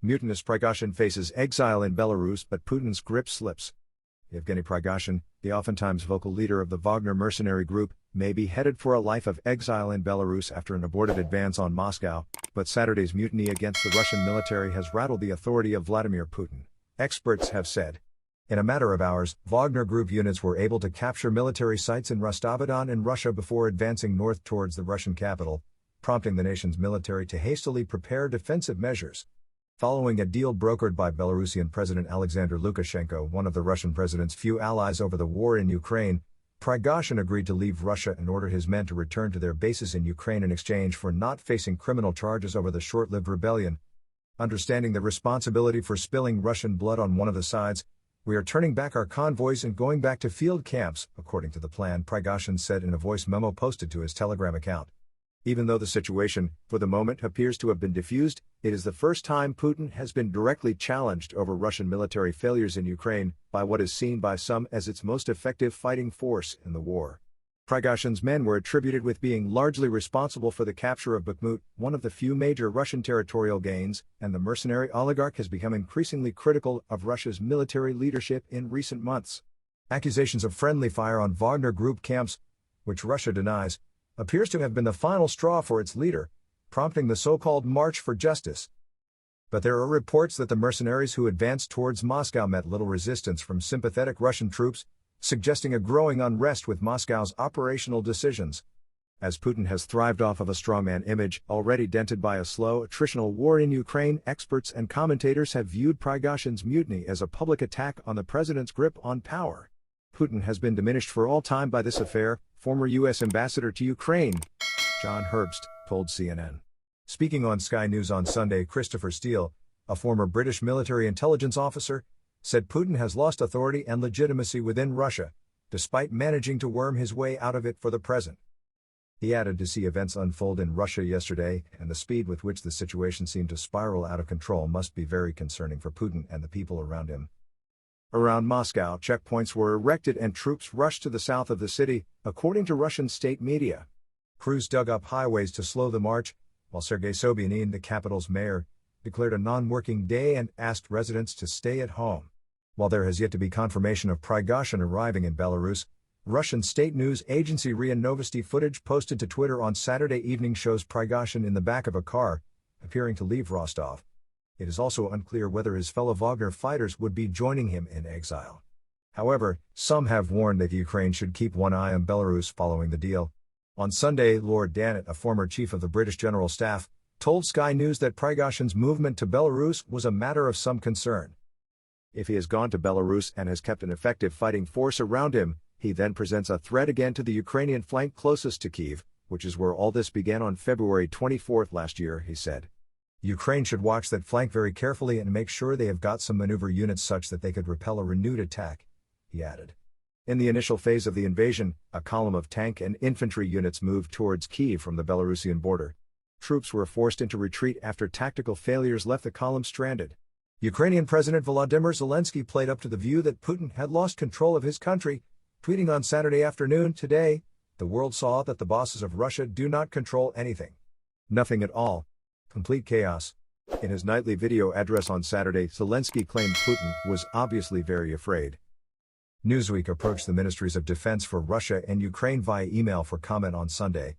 Mutinous Prigozhin faces exile in Belarus, but Putin's grip slips. Yevgeny Prigozhin, the oftentimes vocal leader of the Wagner mercenary group, may be headed for a life of exile in Belarus after an aborted advance on Moscow, but Saturday's mutiny against the Russian military has rattled the authority of Vladimir Putin, experts have said. In a matter of hours, Wagner Group units were able to capture military sites in Rostov-on-Don in Russia before advancing north towards the Russian capital, prompting the nation's military to hastily prepare defensive measures. Following a deal brokered by Belarusian President Alexander Lukashenko, one of the Russian president's few allies over the war in Ukraine, Prigozhin agreed to leave Russia and order his men to return to their bases in Ukraine in exchange for not facing criminal charges over the short-lived rebellion. Understanding the responsibility for spilling Russian blood on one of the sides, we are turning back our convoys and going back to field camps, according to the plan, Prigozhin said in a voice memo posted to his Telegram account. Even though the situation, for the moment, appears to have been diffused, it is the first time Putin has been directly challenged over Russian military failures in Ukraine by what is seen by some as its most effective fighting force in the war. Prigozhin's men were attributed with being largely responsible for the capture of Bakhmut, one of the few major Russian territorial gains, and the mercenary oligarch has become increasingly critical of Russia's military leadership in recent months. Accusations of friendly fire on Wagner Group camps, which Russia denies, appears to have been the final straw for its leader, prompting the so-called March for Justice. But there are reports that the mercenaries who advanced towards Moscow met little resistance from sympathetic Russian troops, suggesting a growing unrest with Moscow's operational decisions. As Putin has thrived off of a strongman image, already dented by a slow, attritional war in Ukraine, experts and commentators have viewed Prigozhin's mutiny as a public attack on the president's grip on power. Putin has been diminished for all time by this affair, former U.S. ambassador to Ukraine, John Herbst, told CNN. Speaking on Sky News on Sunday, Christopher Steele, a former British military intelligence officer, said Putin has lost authority and legitimacy within Russia, despite managing to worm his way out of it for the present. He added to see events unfold in Russia yesterday, and the speed with which the situation seemed to spiral out of control must be very concerning for Putin and the people around him. Around Moscow, checkpoints were erected and troops rushed to the south of the city, according to Russian state media. Crews dug up highways to slow the march, while Sergei Sobyanin, the capital's mayor, declared a non-working day and asked residents to stay at home. While there has yet to be confirmation of Prigozhin arriving in Belarus, Russian state news agency RIA Novosti footage posted to Twitter on Saturday evening shows Prigozhin in the back of a car, appearing to leave Rostov. It is also unclear whether his fellow Wagner fighters would be joining him in exile. However, some have warned that Ukraine should keep one eye on Belarus following the deal. On Sunday, Lord Dannett, a former chief of the British General Staff, told Sky News that Prigozhin's movement to Belarus was a matter of some concern. If he has gone to Belarus and has kept an effective fighting force around him, he then presents a threat again to the Ukrainian flank closest to Kyiv, which is where all this began on February 24 last year, he said. Ukraine should watch that flank very carefully and make sure they have got some maneuver units such that they could repel a renewed attack, he added. In the initial phase of the invasion, a column of tank and infantry units moved towards Kyiv from the Belarusian border. Troops were forced into retreat after tactical failures left the column stranded. Ukrainian President Volodymyr Zelensky played up to the view that Putin had lost control of his country, tweeting on Saturday afternoon, "Today, the world saw that the bosses of Russia do not control anything. Nothing at all. Complete chaos." In his nightly video address on Saturday, Zelensky claimed Putin was obviously very afraid. Newsweek approached the ministries of defense for Russia and Ukraine via email for comment on Sunday.